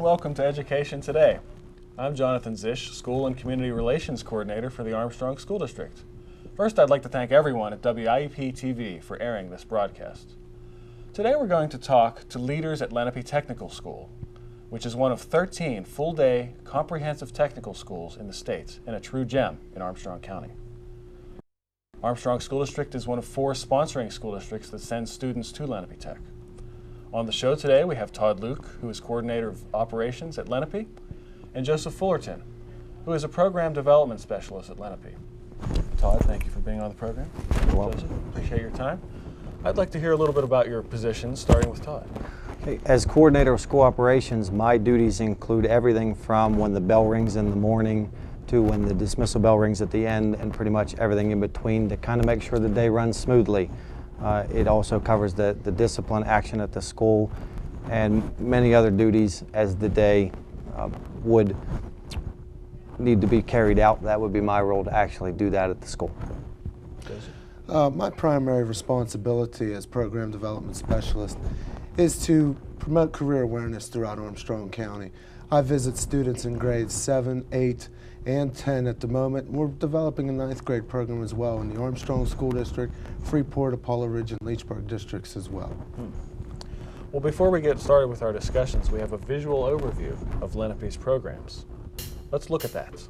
welcome to Education Today. I'm Jonathan Zisch, School and Community Relations Coordinator for the Armstrong School District. First, I'd like to thank everyone at WIUP-TV for airing this broadcast. Today we're going to talk to leaders at Lenape Technical School, which is one of 13 full-day comprehensive technical schools in the state and a true gem in Armstrong County. Armstrong School District is one of 4 sponsoring school districts that send students to Lenape Tech. On the show today, we have Todd Luke, who is Coordinator of Operations at Lenape, and Joseph Fullerton, who is a Program Development Specialist at Lenape. Todd, thank you for being on the program. You're welcome. Joseph, appreciate your time. I'd like to hear a little bit about your position, starting with Todd. Okay. As Coordinator of School Operations, my duties include everything from when the bell rings in the morning to when the dismissal bell rings at the end, and pretty much everything in between to kind of make sure the day runs smoothly. It also covers the discipline action at the school and many other duties as the day would need to be carried out. That would be my role to actually do that at the school. My primary responsibility as Program Development Specialist is to promote career awareness throughout Armstrong County. I visit students in grades 7, 8, and 10 at the moment. We're developing a 9th grade program as well in the Armstrong School District, Freeport, Apollo Ridge, and Leechburg districts as well. Well, before we get started with our discussions, we have a visual overview of Lenape's programs. Let's look at that.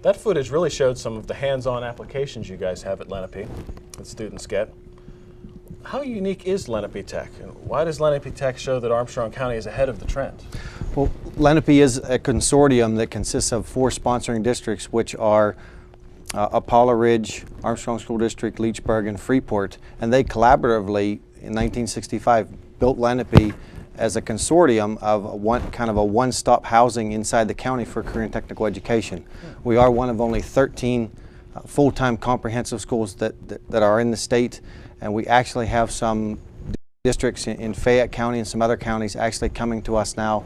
That footage really showed some of the hands-on applications you guys have at Lenape that students get. How unique is Lenape Tech, and why does Lenape Tech show that Armstrong County is ahead of the trend? Well, Lenape is a consortium that consists of 4 sponsoring districts, which are Apollo Ridge, Armstrong School District, Leechburg, and Freeport, and they collaboratively in 1965 built Lenape as a consortium of a one-stop housing inside the county for career and technical education. We are one of only 13 full-time comprehensive schools that are in the state, and we actually have some districts in Fayette County and some other counties actually coming to us now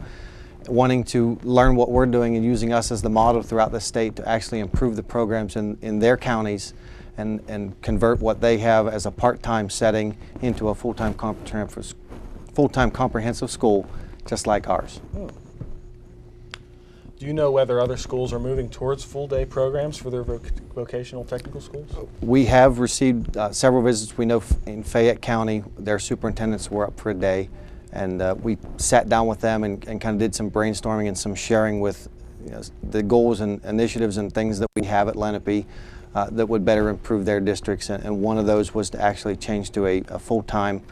wanting to learn what we're doing and using us as the model throughout the state to actually improve the programs in their counties and convert what they have as a part-time setting into a full-time comprehensive school just like ours. Do you know whether other schools are moving towards full-day programs for their vocational technical schools? We have received several visits. We know in Fayette County their superintendents were up for a day, and we sat down with them and kind of did some brainstorming and some sharing with the goals and initiatives and things that we have at Lenape that would better improve their districts, and one of those was to actually change to a full-time.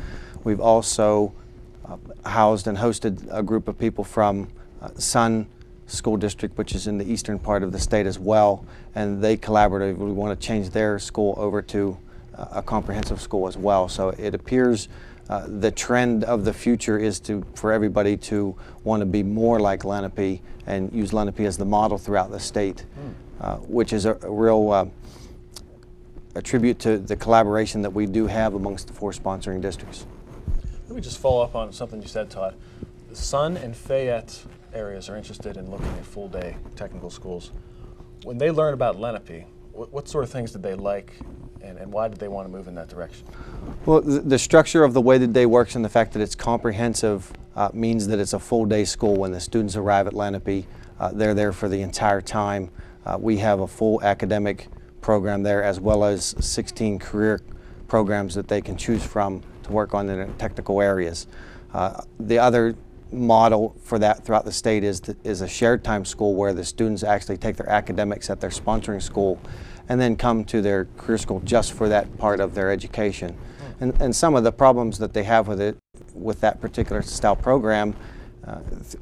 We've also housed and hosted a group of people from Sun School District, which is in the eastern part of the state as well, and they collaboratively want to change their school over to a comprehensive school as well. So it appears the trend of the future is for everybody to want to be more like Lenape and use Lenape as the model throughout the state, which is a real a tribute to the collaboration that we do have amongst the 4 sponsoring districts. Let me just follow up on something you said, Todd. The Sun and Fayette areas are interested in looking at full-day technical schools. When they learn about Lenape, what sort of things did they like, and why did they want to move in that direction? Well, the structure of the way the day works and the fact that it's comprehensive means that it's a full-day school. When the students arrive at Lenape, they're there for the entire time. We have a full academic program there, as well as 16 career programs that they can choose from to work on in their technical areas. The other model for that throughout the state is a shared time school, where the students actually take their academics at their sponsoring school and then come to their career school just for that part of their education. And some of the problems that they have with that particular style program,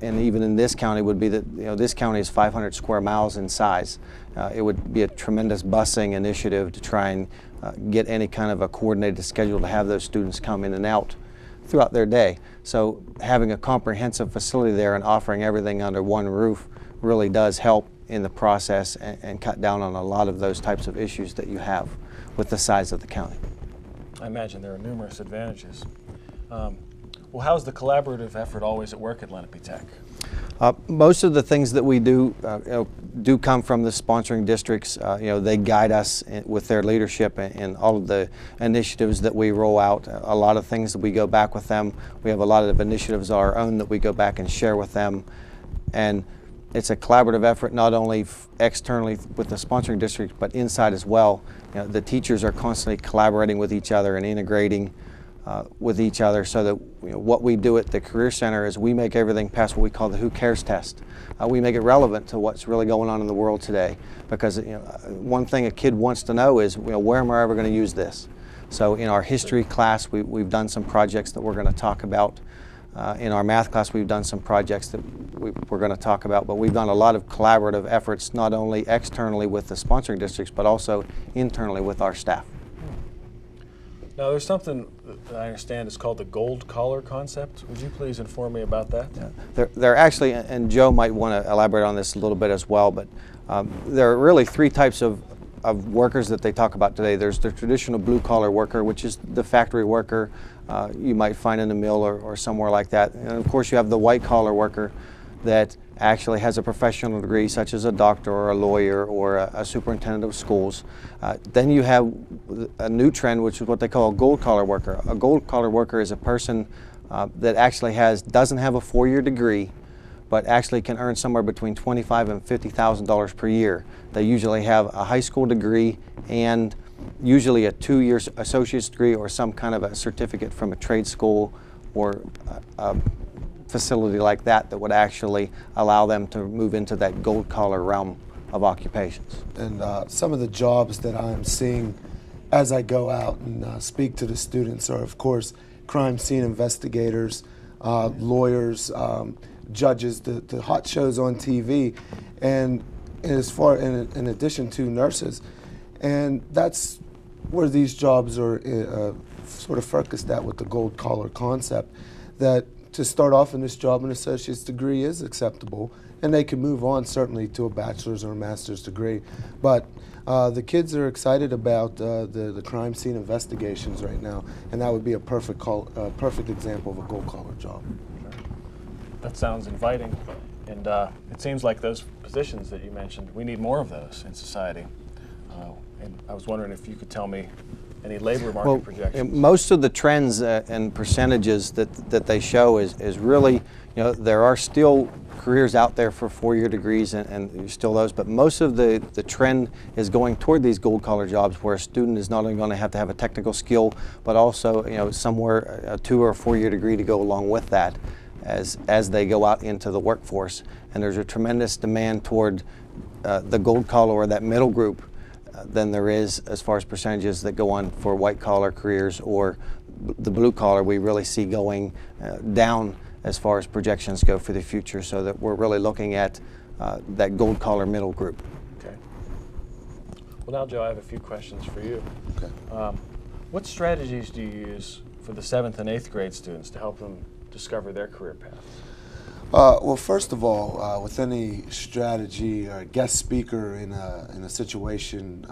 and even in this county, would be that this county is 500 square miles in size. It would be a tremendous busing initiative to try and get any kind of a coordinated schedule to have those students come in and out throughout their day. So having a comprehensive facility there and offering everything under one roof really does help in the process and cut down on a lot of those types of issues that you have with the size of the county. I imagine there are numerous advantages. Well, how's the collaborative effort always at work at Lenape Tech? Most of the things that we do do come from the sponsoring districts. They guide us with their leadership and all of the initiatives that we roll out. A lot of things that we go back with them. We have a lot of initiatives of our own that we go back and share with them. And it's a collaborative effort, not only externally with the sponsoring district, but inside as well. The teachers are constantly collaborating with each other and integrating with each other, so that what we do at the Career Center is we make everything pass what we call the Who Cares test. We make it relevant to what's really going on in the world today, because one thing a kid wants to know is where am I ever going to use this? So in our history class, we've done some projects that we're going to talk about. In our math class, we've done some projects that we're going to talk about, but we've done a lot of collaborative efforts, not only externally with the sponsoring districts, but also internally with our staff. Now, there's something that I understand is called the gold collar concept. Would you please inform me about that? Yeah. There are actually, and Joe might want to elaborate on this a little bit as well, but there are really three types of workers that they talk about today. There's the traditional blue collar worker, which is the factory worker you might find in a mill or somewhere like that. And of course you have the white collar worker that actually has a professional degree, such as a doctor or a lawyer or a superintendent of schools. Then you have a new trend, which is what they call a gold collar worker. A gold collar worker is a person that actually doesn't have a 4-year degree, but actually can earn somewhere between $25,000 and $50,000 per year. They usually have a high school degree and usually a 2-year associate's degree or some kind of a certificate from a trade school or a facility like that would actually allow them to move into that gold collar realm of occupations. And some of the jobs that I'm seeing as I go out and speak to the students are, of course, crime scene investigators, lawyers, judges, the hot shows on TV, and as far in addition to nurses. And that's where these jobs are sort of focused at with the gold collar concept, that to start off in this job, an associate's degree is acceptable, and they can move on certainly to a bachelor's or a master's degree. But the kids are excited about the crime scene investigations right now, and that would be a perfect example of a gold collar job. That sounds inviting, and it seems like those positions that you mentioned, we need more of those in society. And I was wondering if you could tell me any labor market projections. Most of the trends and percentages that they show is really, there are still careers out there for 4-year degrees and still those, but most of the trend is going toward these gold collar jobs, where a student is not only going to have a technical skill, but also somewhere a 2 or 4-year degree to go along with that as they go out into the workforce. And there's a tremendous demand toward the gold collar or that middle group than there is as far as percentages that go on for white collar careers, or the blue collar we really see going down as far as projections go for the future, so that we're really looking at that gold collar middle group. Okay. Well, now, Joe, I have a few questions for you. Okay. What strategies do you use for the 7th and 8th grade students to help them discover their career paths? Well, first of all, with any strategy or guest speaker in a situation,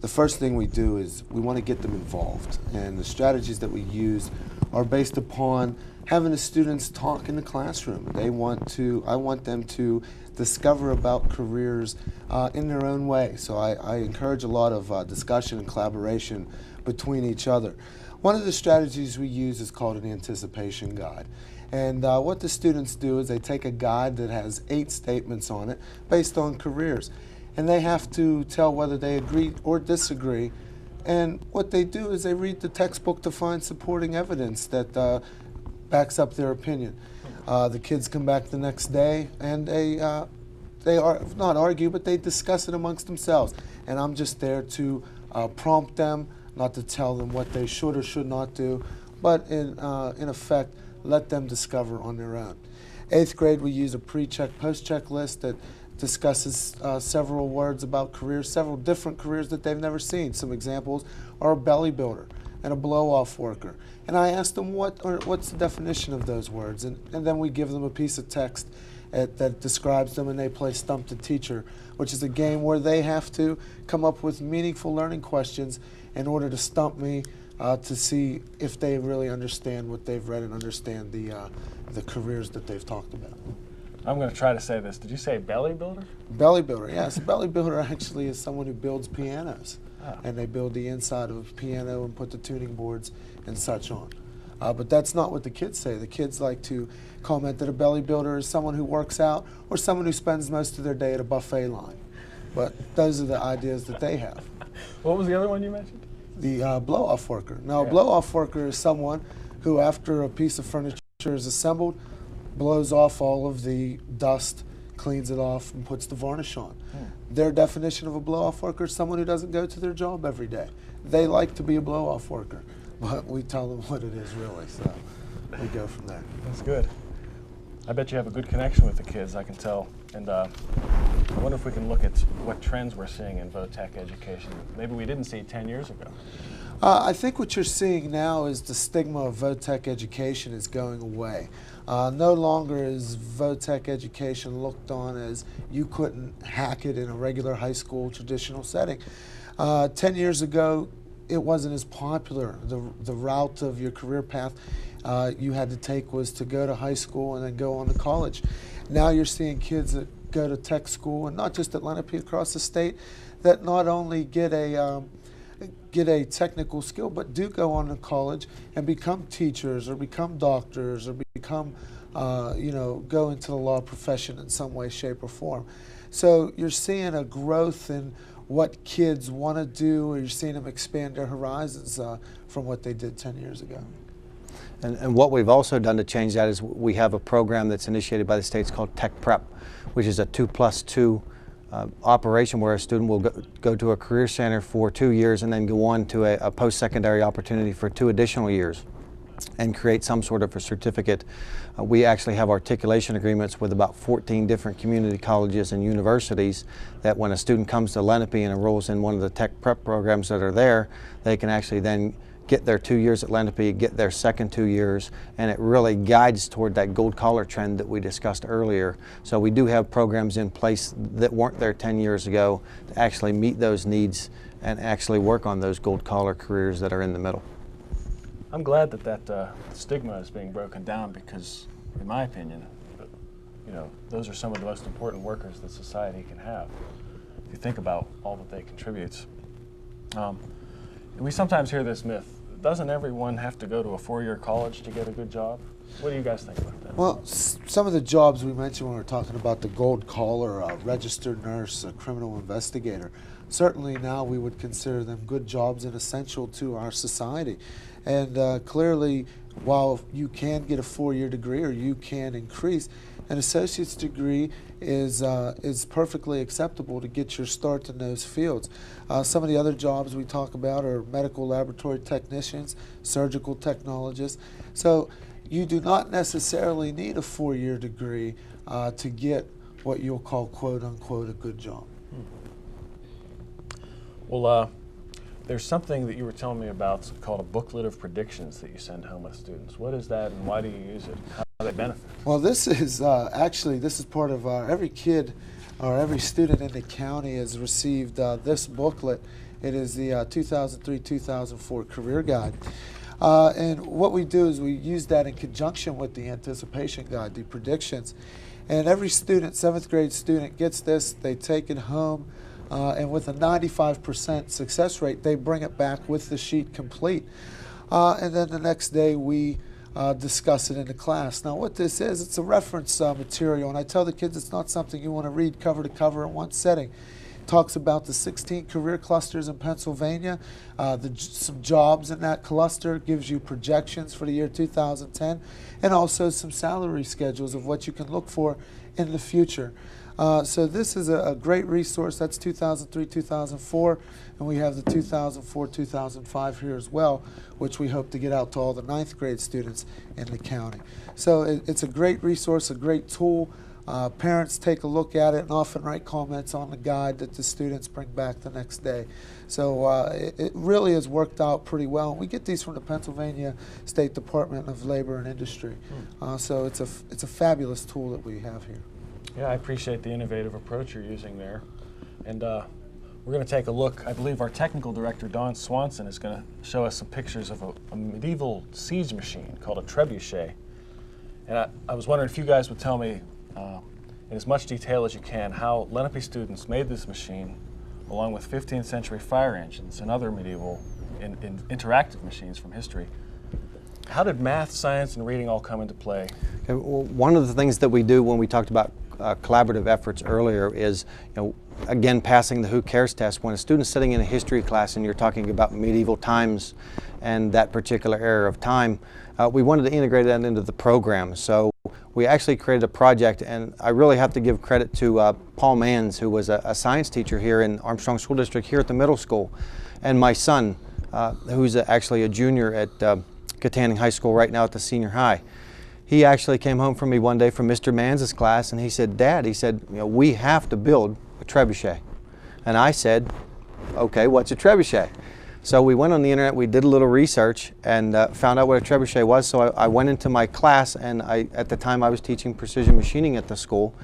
the first thing we do is we want to get them involved. And the strategies that we use are based upon having the students talk in the classroom. I want them to discover about careers in their own way. So I encourage a lot of discussion and collaboration between each other. One of the strategies we use is called an anticipation guide. And what the students do is they take a guide that has 8 statements on it based on careers. and they have to tell whether they agree or disagree. And what they do is they read the textbook to find supporting evidence that backs up their opinion. The kids come back the next day and they are not argue, but they discuss it amongst themselves. And I'm just there to prompt them, not to tell them what they should or should not do, but in effect, let them discover on their own. 8th grade, we use a pre-check, post-check list that discusses several words about careers, several different careers that they've never seen. Some examples are a belly builder and a blow-off worker. And I ask them what's the definition of those words, and then we give them a piece of text that describes them, and they play Stump the Teacher, which is a game where they have to come up with meaningful learning questions in order to stump me to see if they really understand what they've read and understand the careers that they've talked about. I'm going to try to say this. Did you say belly builder? Belly builder, yes. A belly builder actually is someone who builds pianos. And they build the inside of a piano and put the tuning boards and such on. But that's not what the kids say. The kids like to comment that a belly builder is someone who works out or someone who spends most of their day at a buffet line. But those are the ideas that they have. What was the other one you mentioned? The blow-off worker. Now, a blow-off worker is someone who, after a piece of furniture is assembled, blows off all of the dust, cleans it off, and puts the varnish on. Their definition of a blow-off worker is someone who doesn't go to their job every day. They like to be a blow-off worker, but we tell them what it is really, so we go from there. That's good. I bet you have a good connection with the kids, I can tell. And I wonder if we can look at what trends we're seeing in vo-tech education. Maybe we didn't see 10 years ago. I think what you're seeing now is the stigma of vo-tech education is going away. No longer is vo-tech education looked on as you couldn't hack it in a regular high school traditional setting. 10 years ago, it wasn't as popular. The route of your career path you had to take was to go to high school and then go on to college. Now you're seeing kids that go to tech school, and not just at Lenape, across the state, that not only get a technical skill, but do go on to college and become teachers or become doctors or become, go into the law profession in some way, shape, or form. So you're seeing a growth in what kids want to do, or you're seeing them expand their horizons from what they did 10 years ago. And what we've also done to change that is we have a program that's initiated by the states called Tech Prep, which is a 2+2 operation where a student will go to a career center for 2 years and then go on to a post-secondary opportunity for 2 additional years and create some sort of a certificate. We actually have articulation agreements with about 14 different community colleges and universities that when a student comes to Lenape and enrolls in one of the Tech Prep programs that are there, they can actually then get their 2 years at Lenape, get their second 2 years, and it really guides toward that gold collar trend that we discussed earlier. So we do have programs in place that weren't there 10 years ago to actually meet those needs and actually work on those gold collar careers that are in the middle. I'm glad that stigma is being broken down because, in my opinion, those are some of the most important workers that society can have. If you think about all that they contribute. We sometimes hear this myth, doesn't everyone have to go to a 4-year college to get a good job? What do you guys think about that? Well, some of the jobs we mentioned when we were talking about the gold collar, a registered nurse, a criminal investigator, certainly now we would consider them good jobs and essential to our society. And clearly, while you can get a 4-year degree or you can increase, an associate's degree is perfectly acceptable to get your start in those fields. Some of the other jobs we talk about are medical laboratory technicians, surgical technologists. So you do not necessarily need a 4-year degree to get what you'll call quote unquote a good job. Well, there's something that you were telling me about called a booklet of predictions that you send home with students. What is that and why do you use it? How do they benefit? Well, this is part of every kid or every student in the county has received this booklet. It is the 2003-2004 Career Guide. And what we do is we use that in conjunction with the Anticipation Guide, the predictions. And every student, 7th grade student, gets this. They take it home. And with a 95% success rate, they bring it back with the sheet complete. And then the next day we discuss it in the class. Now what this is, it's a reference material, and I tell the kids it's not something you want to read cover to cover in one setting. talks about the 16 career clusters in Pennsylvania, some jobs in that cluster, gives you projections for the year 2010, and also some salary schedules of what you can look for in the future. So this is a great resource. That's 2003, 2004, and we have the 2004, 2005 here as well, which we hope to get out to all the 9th grade students in the county. So it's a great resource, a great tool. Parents take a look at it and often write comments on the guide that the students bring back the next day. So it really has worked out pretty well. We get these from the Pennsylvania State Department of Labor and Industry. So it's a fabulous tool that we have here. Yeah, I appreciate the innovative approach you're using there. And we're going to take a look. I believe our technical director, Dawn Swanson, is going to show us some pictures of a medieval siege machine called a trebuchet. And I was wondering if you guys would tell me in as much detail as you can how Lenape students made this machine along with 15th century fire engines and other medieval interactive machines from history. How did math, science, and reading all come into play? Okay, well, one of the things that we do when we talked about collaborative efforts earlier is, again, passing the Who Cares test. When a student's sitting in a history class and you're talking about medieval times and that particular era of time, we wanted to integrate that into the program. So we actually created a project, and I really have to give credit to Paul Manns, who was a science teacher here in Armstrong School District here at the middle school, and my son, who's actually a junior at Katanning High School right now at the senior high. He actually came home from me one day from Mr. Manns' class, and he said, "Dad," he said, "we have to build a trebuchet." And I said, "Okay, what's a trebuchet?" So we went on the internet, we did a little research, and found out what a trebuchet was. So I went into my class, and at the time I was teaching precision machining at the school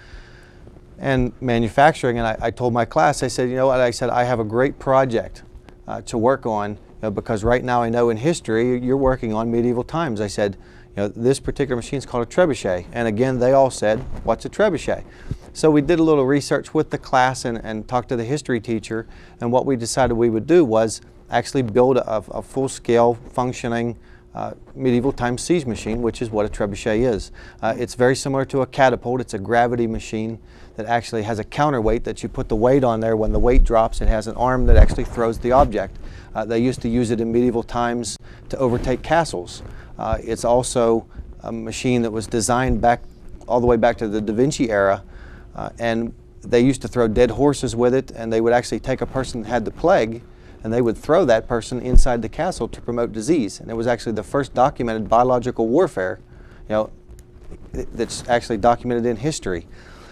and manufacturing, and I told my class, I said, "You know what," I said, "I have a great project to work on, because right now I know in history you're working on medieval times." I said, "This particular machine is called a trebuchet." And again, they all said, "What's a trebuchet?" So we did a little research with the class and talked to the history teacher, and what we decided we would do was actually build a full-scale functioning medieval time siege machine, which is what a trebuchet is. It's very similar to a catapult. It's a gravity machine that actually has a counterweight that you put the weight on there. When the weight drops, it has an arm that actually throws the object. They used to use it in medieval times to overtake castles. It's also a machine that was designed all the way back to the Da Vinci era, and they used to throw dead horses with it, and they would actually take a person that had the plague and they would throw that person inside the castle to promote disease. And it was actually the first documented biological warfare, that's actually documented in history.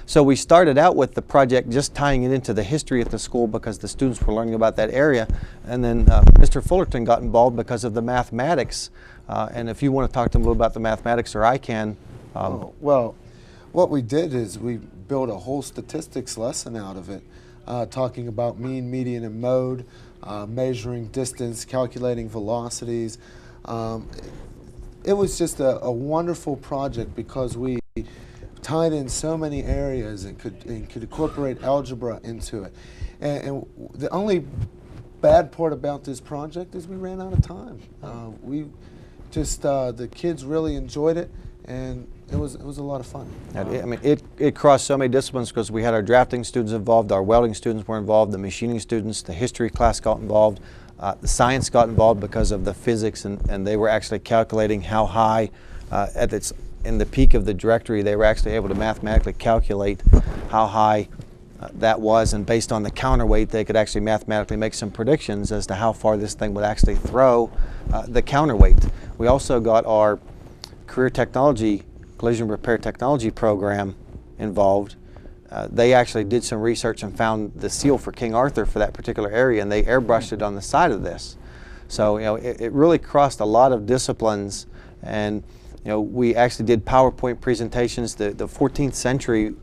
So we started out with the project just tying it into the history at the school because the students were learning about that area. And then Mr. Fullerton got involved because of the mathematics. And if you want to talk to him a little about the mathematics, or I can. Well, what we did is we built a whole statistics lesson out of it, talking about mean, median, and mode, measuring distance, calculating velocities. It was just a wonderful project because we tied in so many areas and could incorporate algebra into it. And the only bad part about this project is we ran out of time. The kids really enjoyed it, and it was a lot of fun. I mean, it crossed so many disciplines because we had our drafting students involved, our welding students were involved, the machining students, the history class got involved, the science got involved because of the physics, and they were actually calculating how high, in the peak of the directory, they were actually able to mathematically calculate how high that was, and based on the counterweight, they could actually mathematically make some predictions as to how far this thing would actually throw the counterweight. We also got our career technology, collision repair technology program involved. They actually did some research and found the seal for King Arthur for that particular area, and they airbrushed it on the side of this. So it really crossed a lot of disciplines, and we actually did PowerPoint presentations. The 14th century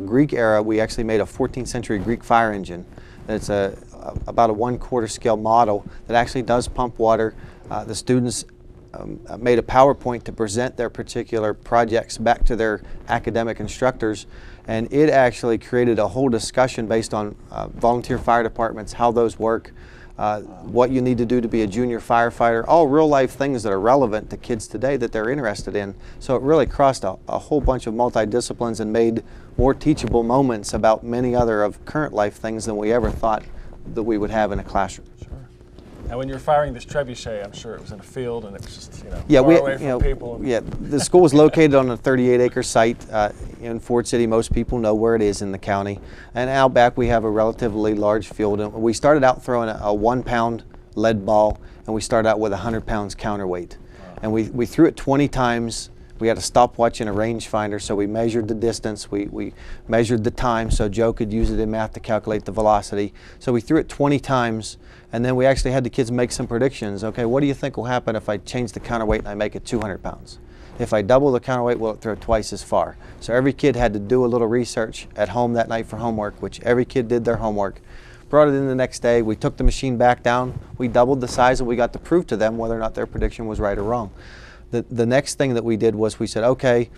Greek era, we actually made a 14th century Greek fire engine. It's about a 1/4 scale model that actually does pump water. The students made a PowerPoint to present their particular projects back to their academic instructors, and it actually created a whole discussion based on volunteer fire departments, how those work, what you need to do to be a junior firefighter, all real life things that are relevant to kids today that they're interested in. So it really crossed a whole bunch of multidisciplines and made more teachable moments about many other of current life things than we ever thought that we would have in a classroom. Sure. And when you're firing this trebuchet, I'm sure it was in a field and it was just, yeah, far away from people. Yeah, the school is located on a 38-acre site in Ford City. Most people know where it is in the county. And out back we have a relatively large field. And we started out throwing a 1-pound lead ball, and we started out with 100 pounds counterweight. Wow. And we threw it 20 times. We had a stopwatch and a rangefinder, so we measured the distance. We measured the time, so Joe could use it in math to calculate the velocity. So we threw it 20 times, and then we actually had the kids make some predictions. Okay, what do you think will happen if I change the counterweight and I make it 200 pounds? If I double the counterweight, will it throw twice as far? So every kid had to do a little research at home that night for homework, which every kid did their homework. Brought it in the next day, we took the machine back down, we doubled the size, and we got to prove to them whether or not their prediction was right or wrong. The next thing that we did was we said, okay,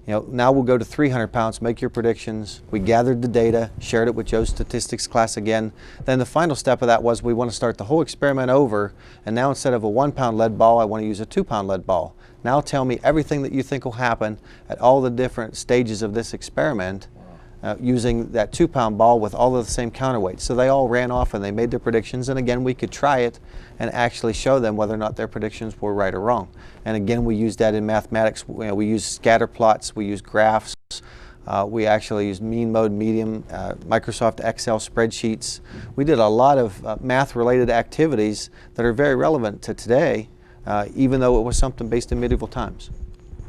now we'll go to 300 pounds, make your predictions. We gathered the data, shared it with Joe's statistics class again. Then the final step of that was we want to start the whole experiment over, and now instead of a 1-pound lead ball, I want to use a 2-pound lead ball. Now tell me everything that you think will happen at all the different stages of this experiment using that 2-pound ball with all of the same counterweight. So they all ran off and they made their predictions, and again we could try it and actually show them whether or not their predictions were right or wrong. And again, we used that in mathematics. We used scatter plots, we used graphs, we actually used mean mode, medium, Microsoft Excel spreadsheets. We did a lot of math-related activities that are very relevant to today, even though it was something based in medieval times.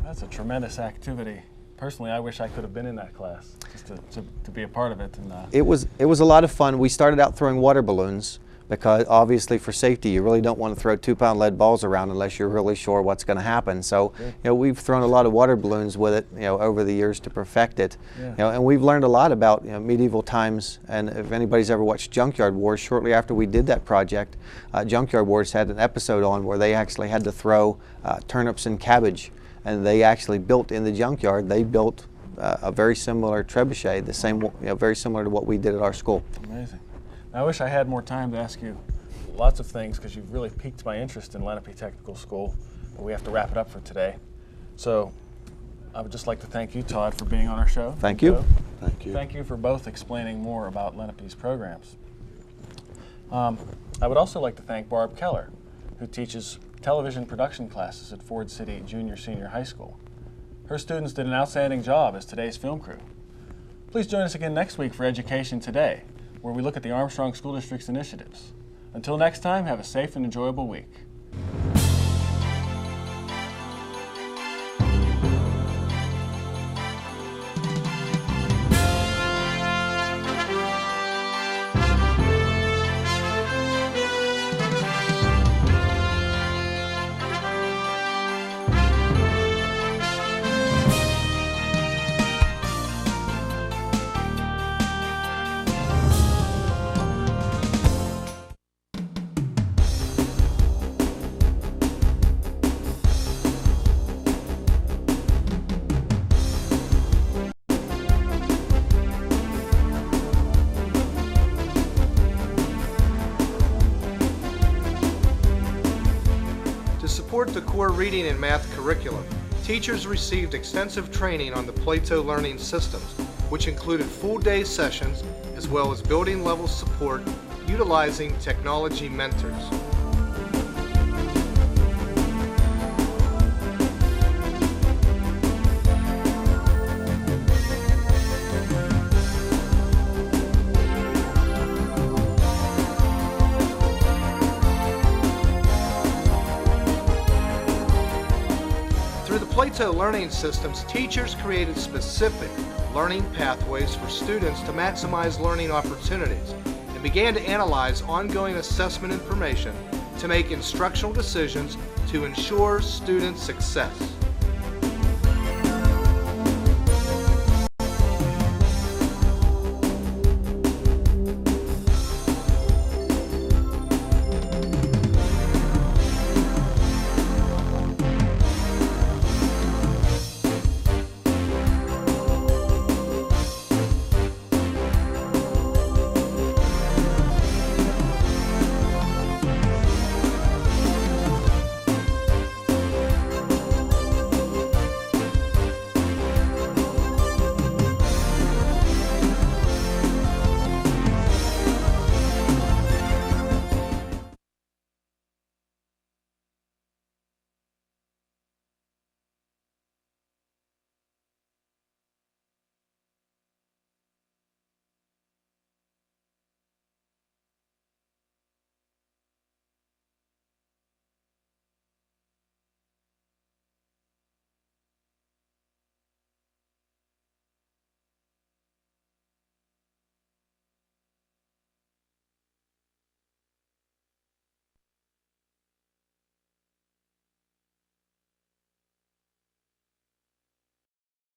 That's a tremendous activity. Personally, I wish I could have been in that class, just to be a part of it. And, it was a lot of fun. We started out throwing water balloons because obviously for safety you really don't want to throw 2-pound lead balls around unless you're really sure what's going to happen. So we've thrown a lot of water balloons with it over the years to perfect it. Yeah. And we've learned a lot about medieval times. And if anybody's ever watched Junkyard Wars, shortly after we did that project, Junkyard Wars had an episode on where they actually had to throw turnips and cabbage. And they actually built in the junkyard, they built a very similar trebuchet, the same, very similar to what we did at our school. Amazing. Now, I wish I had more time to ask you lots of things because you've really piqued my interest in Lenape Technical School, but we have to wrap it up for today. So I would just like to thank you, Todd, for being on our show. Thank you. Thank you. Thank you for both explaining more about Lenape's programs. I would also like to thank Barb Keller, who teaches television production classes at Ford City Junior-Senior High School. Her students did an outstanding job as today's film crew. Please join us again next week for Education Today, where we look at the Armstrong School District's initiatives. Until next time, have a safe and enjoyable week. To support the core reading and math curriculum, teachers received extensive training on the Plato learning systems, which included full-day sessions as well as building-level support utilizing technology mentors. Through the Plato learning systems, teachers created specific learning pathways for students to maximize learning opportunities and began to analyze ongoing assessment information to make instructional decisions to ensure student success.